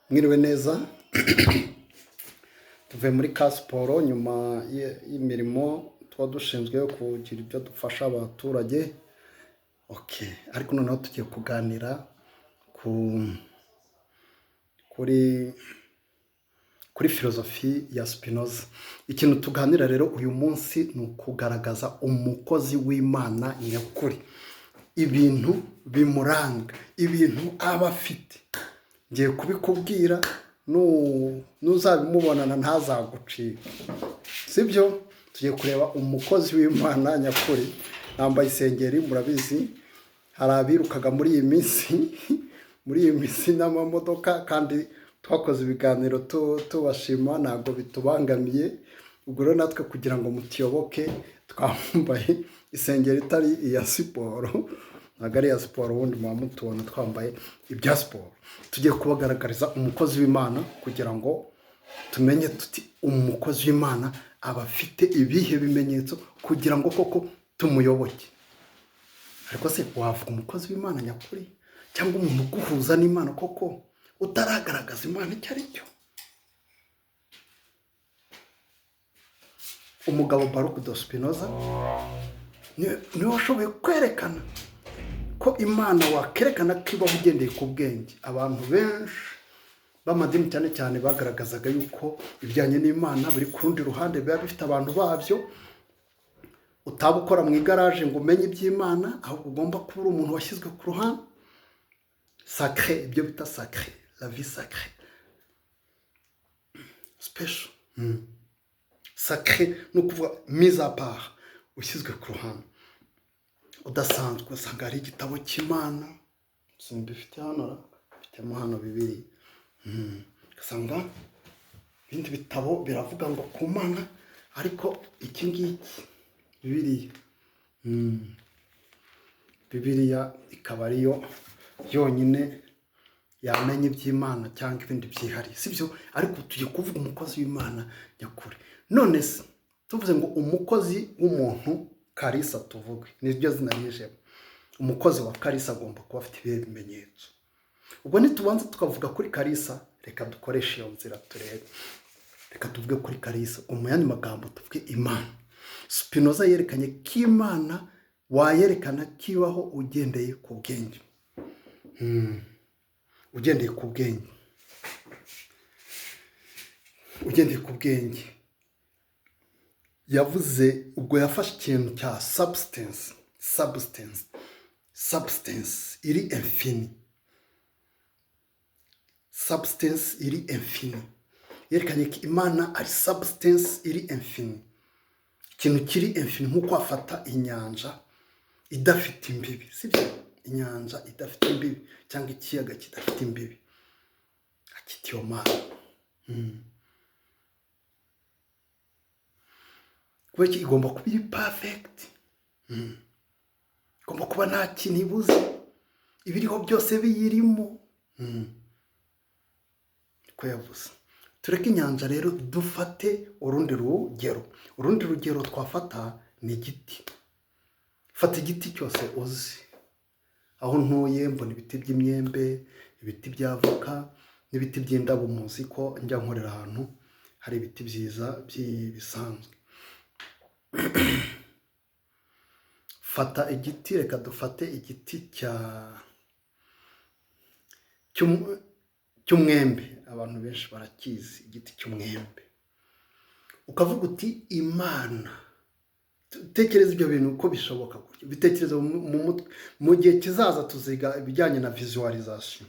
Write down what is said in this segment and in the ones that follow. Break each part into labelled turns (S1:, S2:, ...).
S1: Mwiriwe neza tuvuye muri ka siporo nyuma y'imirimo tuba dushinzwe kugira ibyo dufasha abaturage. Ariko noneho tugiye kuganira kuri filozofi ya Spinoza. Ikintu tuganira rero uyu munsi ni ukugaragaza umukozi w'Imana nyakuri, ibintu bimuranga, ibintu aba afite. Ngiye kubikubwira, nuzabimubonana ntazagucika, sibyo? Tugiye kureba umukozi w'Imana nyakuri. Nambaye isengeri, murabizi hari abirukaga muri iyi minsi n'amamodoka, kandi twakoze ibiganiro tubashima, ntabwo bitubangamiye. Ubwo rero natwe kugira ngo mutuyoboke twambaye isengeri itari iya siporo, ntabwo ari iya siporo, ubundi muba mutubona twambaye ibya siporo. Tugiye kubagaragariza umukozi w'Imana kugira ngo tumenye tuti umukozi w'Imana aba afite ibihe bimenyetso kugira ngo koko tumuyoboke. Ariko se wavuga umukozi w'Imana nyakuri cyangwa umuntu uguhuza n'Imana koko utaragaragaza Imana icyo ari cyo? Umugabo Baruch de Spinoza niwe washoboye kwerekana ko Imana wakerekana ko ibaho ugendeye ku bwenge. Abantu benshi b'amadini cyane cyane bagaragazaga yuko ibijyanye n'Imana biri ku rundi ruhande, biba bifite abantu babyo. Utaba ukora mu igaraje ngo umenye iby'Imana, ahubwo ugomba kuba uri umuntu washyizwe ku ruhande. Sacré, ibyo bita sacré, la vie sacrée, special. Sacré ni ukuvuga mise à part, ushyizwe ku ruhande, udasanzwe. Usanga hari igitabo cy'Imana, simbifite hano, mfitemo hano bibiri. Ugasanga ibindi bitabo biravuga ngo ku Mana, ariko iki ngiki Bibiliya ikaba ariyo yonyine yamenye iby'Imana cyangwa ibindi byihariye, sibyo? Ariko tugiye kuvuga umukozi w'Imana nyakuri. None se tuvuze ngo umukozi w'umuntu Kalisa, tuvuge niryo zina rijemo, umukozi wa Kalisa agomba kuba afite ibihe bimenyetso. Ubwo nitubanza tukavuga kuri Kalisa, reka dukoreshe iyo nzira turebe. Reka tuvuge kuri Kalisa, mu yandi magambo tuvuge Imana. Spinoza yerekanye ko Imana wayerekana kibaho ugendeye ku bwenge. Ugendeye ku bwenge, ugendeye ku bwenge. Yavuze, ubwo yafashe ikintu cya substance iri infini, substance iri infini. Yerekanye ko Imana ari substance iri infini, ikintu kiri infini. nk'uko afata inyanja idafite imbibi, sibyo? Inyanja idafite imbibi cyangwa ikiyaga kidafite imbibi, akitiyo Mana. Kubera ko igomba kuba iri perfect, igomba kuba nta kintu ibuze, ibiriho byose biyirimo. Niko yavuze. Tureke inyanja rero, dufate urundi rugero twafata ni igiti. Fata igiti cyose uzi. Aho ntuye mbona ibiti by'imyembe, ibiti by'avoka n'ibiti by'indabo. Muzi ko njya nkorera ahantu hari ibiti byiza bisanzwe. Fata igiti, reka dufate igiti cy'umwembe. Abantu benshi barakizi igiti cy'umwembe. Ukavuga uti Imana, tekereza ibyo bintu uko bishoboka gutyo, bitekereza mu mutwe. Mu gihe kizaza tuziga ibijyanye na visualization.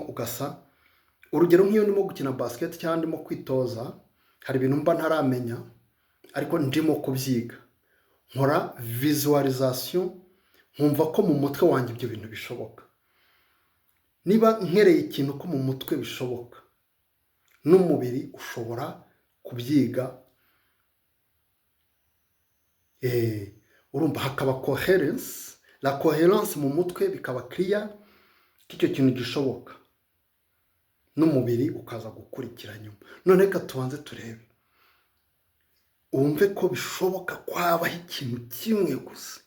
S1: Ugasa urugero, nk'iyo ndimo gukina basket cyangwa ndimo kwitoza, hari ibintu mba ntaramenya ariko ndimo kubyiga, nkora visualization, nkumva ko mu mutwe wanjye ibyo bintu bishoboka. Niba nkereye ikintu ko mu mutwe bishoboka, n'umubiri ushobora kubyiga. Urumva hakaba coherence, la coherence mu mutwe bikaba clear ko icyo kintu gishoboka, n'umubiri ukaza gukurikira nyuma. None reka tubanze turebe, wumve ko bishoboka ko habaho ikintu kimwe gusa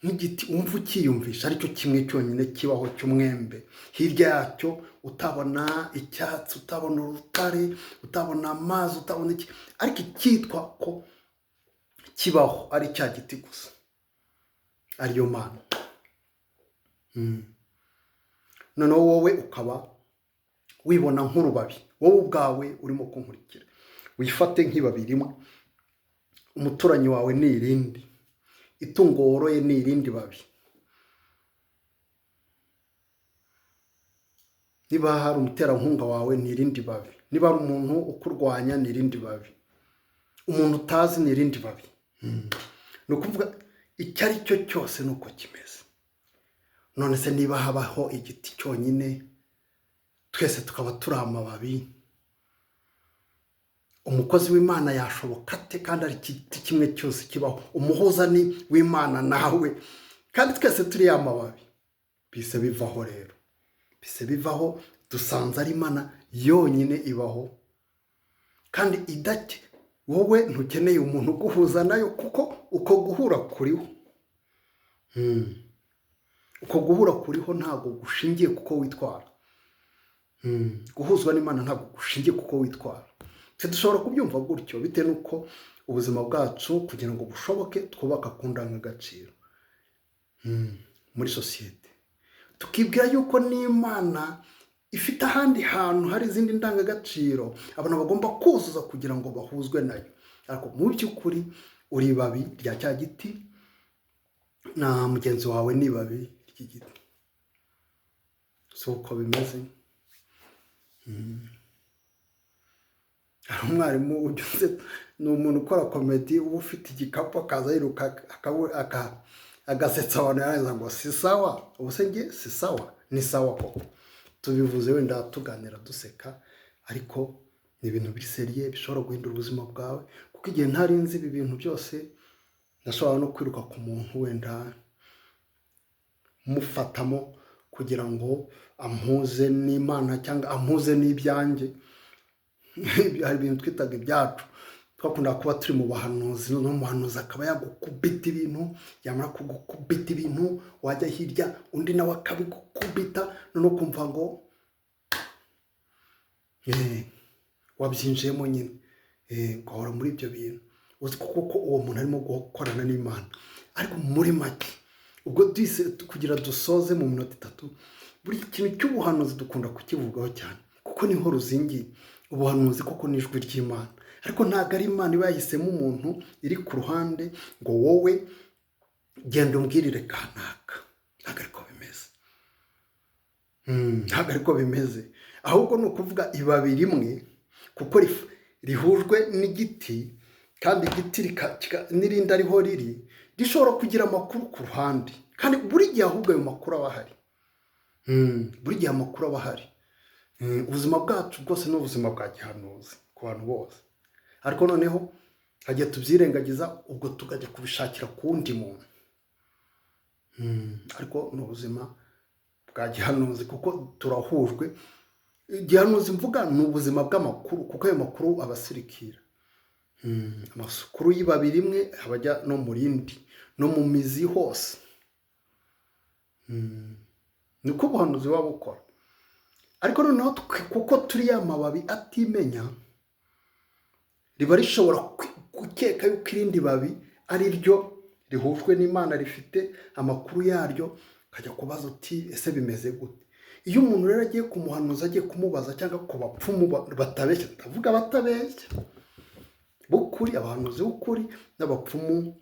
S1: nk'igiti wumva ukiyumvisha aricyo kimwe cyonyine kibaho cy'umwembe, hirya yacyo utabona icyatsi, utabona urutare, utabona amazi, utabona iki, ariko icyitwa ko kibaho ari cya giti gusa, ariyo Mana. Noneho wowe ukaba wibona nk'urubabi, wowe ubwawe urimo kunkurikira, wifate nk'ibabi rimwe, umuturanyi wawe ni irindi, itungo woroye ni irindi babi, niba hari umuterankunga wawe ni irindi babi, niba hari umuntu ukurwanya ni irindi babi, umuntu utazi ni irindi babi. Ni ukuvuga icyo ari cyo cyose ni uko kimeze. None se niba habaho igiti cyonyine twese tukaba turi amababi, umukozi w'Imana yashoboka ate kandi ari igiti kimwe cyose kibaho, umuhuzani w'Imana nawe kandi twese turi amababi? Bise bivaho rero, bise bivaho, dusanze ari Imana yonyine ibaho kandi idake. Wowe ntukeneye umuntu uguhuza nayo, kuko uko guhura kuriho, uko guhura kuriho ntabwo gushingiye kuko witwara. Guhuzwa n'Imana ntabwo gushingiye kuko witwara. Dushobora kubyumva gutyo bitewe n'uko ubuzima bwacu kugira ngo bushoboke twubaka ku ndangagaciro muri sosiyete, tukibwira yuko n'Imana ifite ahandi hantu hari izindi ndangagaciro abantu bagomba kuzuza kugira ngo bahuzwe nayo. Ariko mu by'ukuri uri ibabi rya cya giti, na mugenzi wawe ni ibabi ry'igiti. Si uko bimeze. Hari umwarimu ugeze, ni umuntu ukora komedi, uba ufite igikapu akaza yiruka agasetsa abantu, yarangiza ngo si sawa, ubuse nge si sawa, ni sawa koko. Tubivuze wenda tuganira duseka, ariko ni ibintu biri seriye bishobora guhindura ubuzima bwawe, kuko igihe ntari nzi ibi bintu byose ndashobora no kwiruka ku muntu wenda mufatamo kugira ngo ampuze n'Imana cyangwa ampuze n'ibyanjye. Hari ibintu twitaga ibyacu, twakunda kuba turi mu bahanuzi, no mu bahanuzi akaba yagukubita ibintu, yamara kugukubita ibintu wajya hirya undi nawe akabigukubita, none ukumva ngo wabyinjiyemo nyine, ugahora muri ibyo bintu uzi kuko uwo muntu arimo gukorana n'Imana. Ariko muri make, ubwo kugira dusoze mu minota 3, buri kintu cy'ubuhanuzi dukunda kukivugaho cyane kuko niho ruzingiye. Ubuhanuzi koko ni ijwi ry'Imana, ariko ntabwo ari Imana iba yahisemo umuntu iri ku ruhande ngo wowe genda umbwirire kanaka. Ntabwo ariko bimeze, ntabwo ariko bimeze. Ahubwo ni ukuvuga ibabi rimwe kuko rihujwe n'igiti, kandi igiti n'irindi ariho riri rishobora kugira amakuru ku ruhande, kandi buri gihe ahubwo ayo makuru aba ahari. Buri gihe amakuru aba ahari. Ubuzima bwacu bwose ni ubuzima bwa gihanuzi ku bantu bose, ariko noneho hagiye tubyirengagiza, ubwo tukajya kubishakira ku wundi muntu. Ariko ni ubuzima bwa gihanuzi kuko turahujwe. Gihanuzi mvuga ni ubuzima bw'amakuru, kuko ayo makuru abasirikira. Amakuru y'ibabi rimwe abajya no mu rindi, no mu mizi hose. Niko ubuhanuzi buba bukora. Ariko noneho kuko turi ya mababi atimenya, riba rishobora gukeka yuko irindi babi ari ryo rihujwe n'Imana, rifite amakuru yaryo, kajya kubaza uti ese bimeze gute? Iyo umuntu rero agiye kumuhanuza, agiye kumubaza, cyangwa ku bapfumu batabeshya, ndavuga batabeshya bukuri, abahanuzi b'ukuri n'abapfumu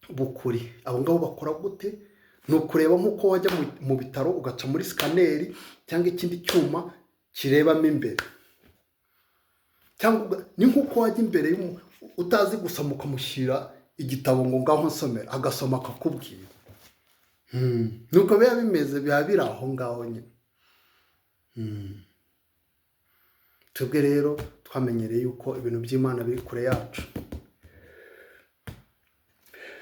S1: b'ukuri, abo ngabo bakora gute? Ni ukureba nk'uko wajya mu bitaro ugaca muri sikaneri cyangwa ikindi cyuma kirebamo imbere, cyangwa ni nk'uko wajya imbere utazi gusoma ukamushyira igitabo ngo ngaho nsomera, agasoma akakubwira. Nuko biba bimeze, biba biri aho ngaho nyine. Twebwe rero twamenyereye yuko ibintu by'Imana biri kure yacu.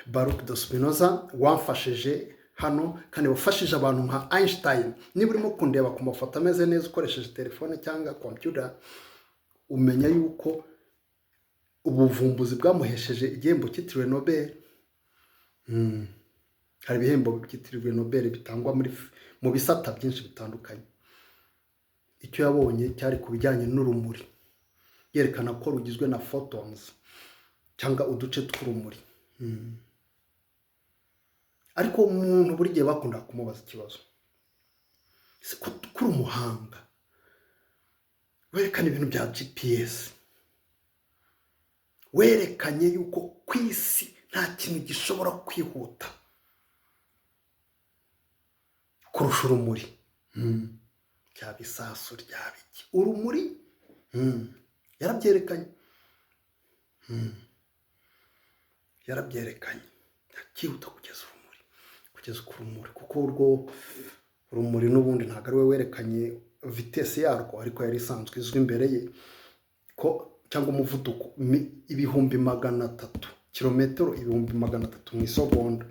S1: Baruch de Spinoza wamfashije hano kandi wafashije abantu nka Einstein. Niba urimo kundeba ku mafoto ameze neza ukoresheje telefone cyangwa computer, umenya yuko ubuvumbuzi bwamuhesheje igihembo cyitiriwe Nobel. hari ibihembo byitiriwe Nobel bitangwa mu bisata byinshi bitandukanye. Icyo yabonye cyari ku bijyanye n'urumuri, yerekana ko rugizwe na photons cyangwa uduce tw'urumuri. Ariko umuntu buri gihe bakunda kumubaza ikibazo, ese ko kuri umuhanga werekana ibintu bya GPS, werekanye yuko ku isi nta kintu gishobora kwihuta kurusha urumuri, cyaba isasu ryaba iki, urumuri yarabyerekanye, yarabyerekanye cyihuta kugeza ku rumuri, kuko urwo urumuri n'ubundi ntabwo ari we werekanye vitesse yarwo, ariko yari isanzwe izwi imbere ye ko cyangwa umuvuduko 300 kilometero 300 mu isegonda.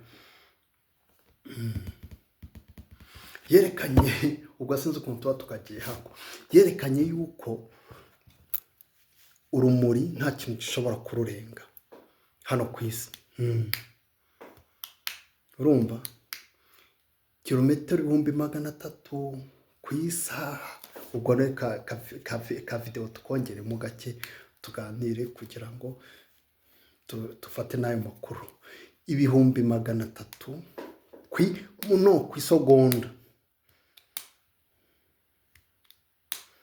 S1: Yerekanye ubwo sinzi ukuntu tuba tukagiye hako, yerekanye yuko urumuri nta kintu gishobora kururenga hano ku isi. Urumva kilometero 300 ku isaha. Ubwo reka ka video tukongeremo gake tuganire kugira ngo tufate n'ayo makuru. 300 ku isegonda.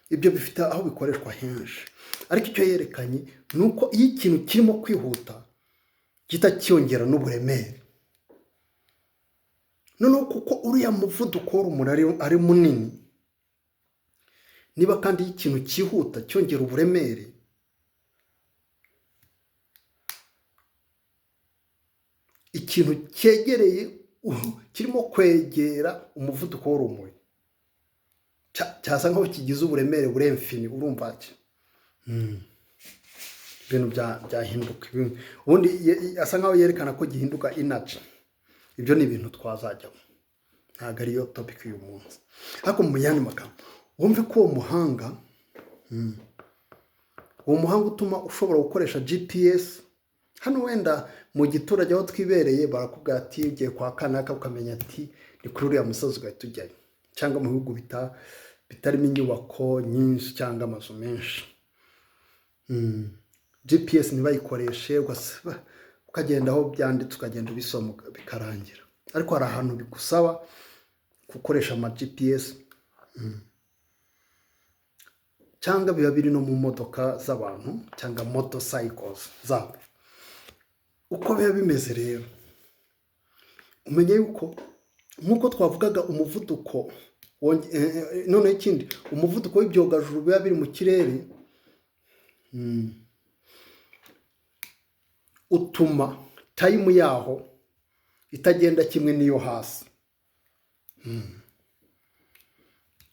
S1: Ibyo bifite aho bikoreshwa henshi, ariko icyo yerekanye nuko iyo ikintu kirimo kwihuta gita cyongera n'uburemere. Noneho kuko uriya muvuduko w'urumuri ari munini, niba kandi ikintu cyihuta cyongera uburemere, ikintu cyegereye kirimo kwegera umuvuduko w'urumuri cyasa nkaho kigize uburemere buremfini. Urumva ati ibintu byahinduka. Ubundi asa nkaho yerekana ko gihinduka energy. Ibyo ni ibintu twazajyamo, ntabwo ariyo topic y'uyu munsi. Ariko mu yandi magambo, wumve ko uwo muhanga utuma ushobora gukoresha GPS. Hano wenda mu giturage aho twibereye barakubwira ati ugiye kwa kanaka ukamenya ati ni kuri uriya musozi ugahita ujyayo, cyangwa mu bihugu bitarimo inyubako nyinshi cyangwa amazu menshi. GPS ntibayikoreshe ukagenda aho byanditse ukagenda ubisoma bikarangira. Ariko hari ahantu bigusaba gukoresha ama GPS, cyangwa biba biri no mu modoka z'abantu cyangwa motorcycles zabo. Uko biba bimeze rero, umenye yuko nk'uko twavugaga umuvuduko, noneho ikindi umuvuduko w'ibyogajuru biba biri mu kirere utuma time yaho itagenda kimwe n'iyo hasi,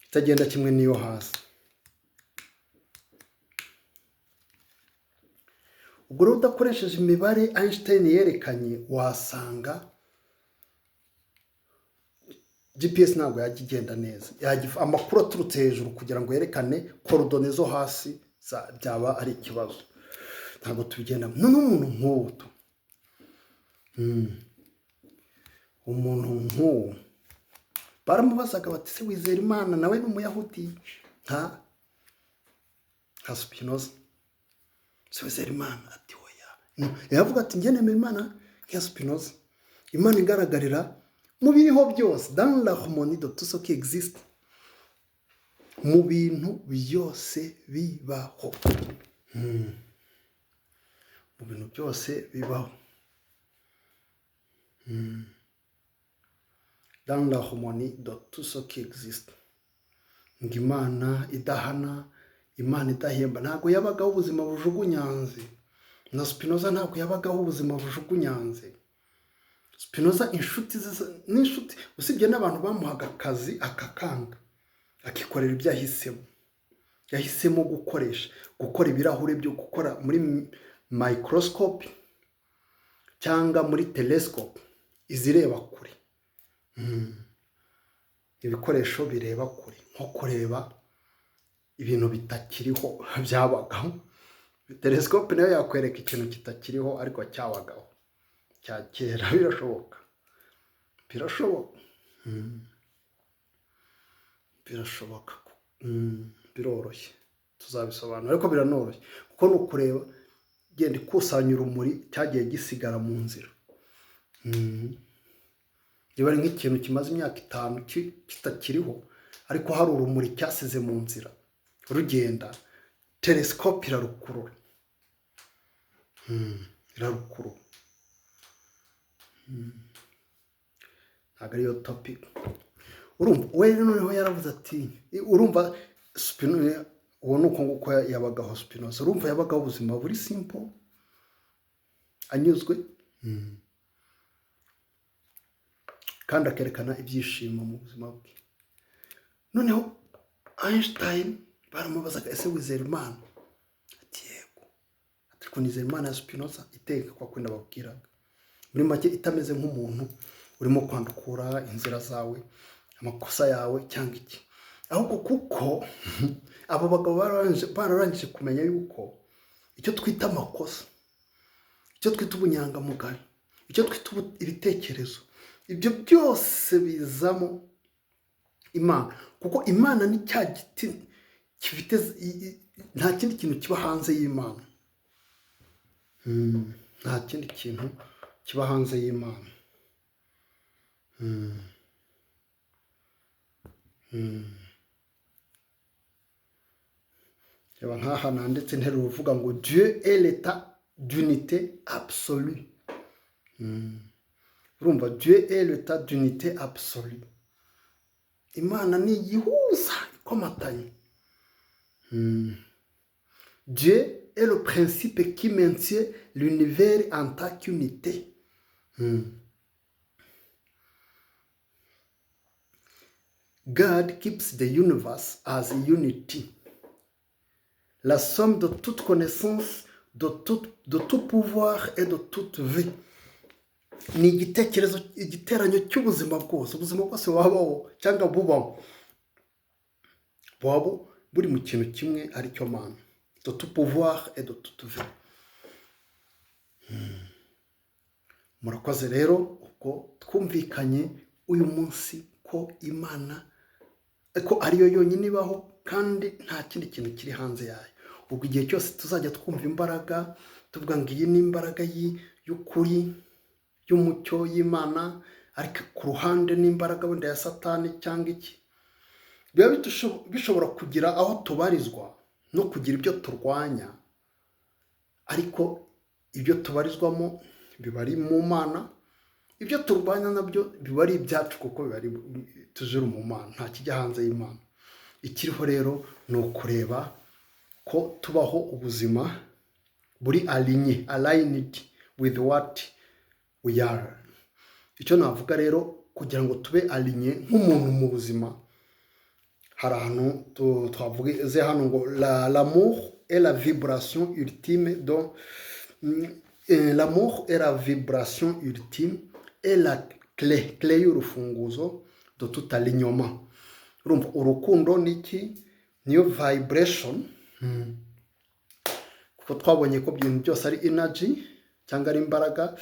S1: itagenda kimwe n'iyo hasi. Ubwo rero udakoresheje imibare Einstein yerekanye, wasanga GPS ntabwo yajya igenda neza, amakuru aturutse hejuru kugira ngo yerekane korodone zo hasi byaba ari ikibazo. Ntabwo tubigenda. Umuntu nk'uwo umuntu nk'uwo baramubazaga bati se wizera Imana? Nawe ni umuyahudi nka Spinoza. Se wizera Imana? Ati oya. Yavuga ati njye nemera Imana nka Spinoza, Imana igaragarira mu biriho byose, dans l'harmonie de tout ce qui existe, mu bintu byose bibaho. Mu bintu byose bibaho, dans l'harmonie de tout ce qui existe. Ngo Imana idahana, Imana idahemba. Ntabwo yabagaho ubuzima bujugunyanze. Na Spinoza ntabwo yabagaho ubuzima bujugunyanze. Spinoza n'inshuti, usibye n'abantu bamuhaga akazi akakanga, akikorera ibyo yahisemo gukora ibirahure byo gukora muri microscope cyangwa muri telescope izireba kure. Ibikoresho bireba kure, nko kureba ibintu bitakiriho byabagaho. Telescope nayo yakwereka ikintu kitakiriho ariko cyabagaho cya kera. birashoboka. Birashoboka. Biroroshye, tuzabisobanura, ariko biranoroshye kuko ni ukureba genda ikusanya urumuri cyagiye gisigara mu nzira. Niba ari nk'ikintu kimaze imyaka 5 kitakiriho, ariko hari urumuri cyasize mu nzira rugenda, telescope irarukurura. Irarukurura. Ntabwo ariyo topic. Urumva we noneho yaravuze ati, urumva Spinoza, uwo nuko nguko yabagaho Spinoza. Urumva yabagaho ubuzima buri simple, anyuzwe, kandi akerekana ibyishimo mu buzima bwe. Noneho Einstein baramubazaga, ese wizera Imana? Ati yego. Ati ko nizera Imana ya Spinoza iteka kwa kwenda babwiraga, muri make itameze nk'umuntu urimo kwandukura inzira zawe, amakosa yawe cyangwa iki, ahubwo kuko abo bagabo bararangije kumenya yuko icyo twita amakosa, icyo twita ubunyangamugayo, icyo twita ibitekerezo, ibyo byose bizamo Imana, kuko Imana ni cya giti kifite, nta kindi kintu kiba hanze y'Imana. Nta kindi kintu kiba hanze y'Imana. Yaba nkaha nanditse nteruro uvuga ngo Dieu est l'état d'unité absolue. Urumva Dieu est l'état d'unité absolue. Imana ni igihuza ikomatanye. Dieu est le principe qui maintient l'univers en tant qu'unité. God keeps the universe as a unity. La somme de toute connaissance, de tout pouvoir et de toute vie. Ni igitekerezo, igiteranyo cy'ubuzima bwose. Ubuzima bwose wabaho cyangwa bubamo, bwabo buri mu kintu kimwe ari cyo Mana. De tout pouvoir et de toute vie. Murakoze rero uko twumvikanye uyu munsi ko Imana ko ariyo yonyine ibaho kandi nta kindi kintu kiri hanze yayo. Ubwo igihe cyose tuzajya twumva imbaraga, tuvuga ngo iyi ni imbaraga y'ukuri, y'umucyo y'Imana, ariko ku ruhande n'imbaraga wenda ya Satani cyangwa iki, biba bishobora kugira aho tubarizwa no kugira ibyo turwanya, ariko ibyo tubarizwamo biba ari mu Mana, ibyo turwanya nabyo biba ari ibyacu kuko biba ari tujuru mu Mana, nta kijya hanze y'Imana. Ikiriho rero ni ukureba ko tubaho ubuzima buri aligned with what we are. Icyo navuga rero kugira ngo tube aligné nk'umuntu mu buzima, hari ahantu twavuze hano ngo l'amour est la vibration ultime, donc l'amour est la vibration ultime et la clé y'urufunguzo de tout alignement. Urumva urukundo niki? Niyo vibration, kuko twabonye ko ibintu byose ari energy cyangwa ari imbaraga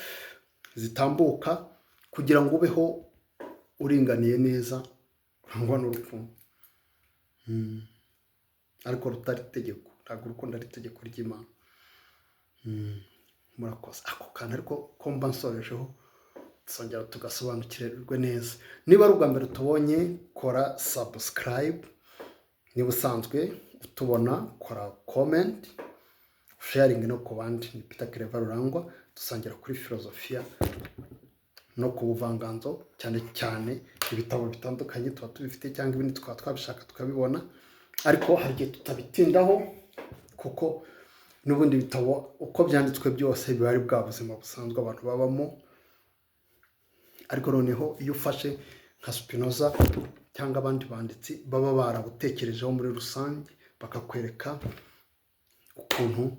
S1: zitambuka kugira ngo ubeho uringaniye neza, urangwa n'urukundo. Ariko rutari itegeko, ntabwo urukundo ari itegeko ry'Imana. Murakoze ako kana, ariko ko mba nsorejeho tusongera tugasobanukirwe neza. Niba ari ubwa mbere tubonye, kora subscribe. Niba usanzwe utubona, kora comment, sharing no ku bandi. Ni Peter Claver Rurangwa, dusangira kuri filozofiya no ku buvanganzo, cyane cyane ibitabo bitandukanye tuba tubifite cyangwa ibindi tukaba twabishaka tukabibona, ariko hari igihe tutabitindaho kuko n'ubundi bitabo uko byanditswe byose biba ari bwa buzima busanzwe abantu babamo. Ariko noneho iyo ufashe nka Spinoza cyangwa abandi banditsi baba barabutekerejeho muri rusange, bakakwereka ukuntu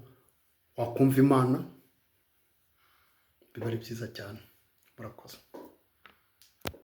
S1: wakumva Imana, biba ari byiza cyane. Murakoze.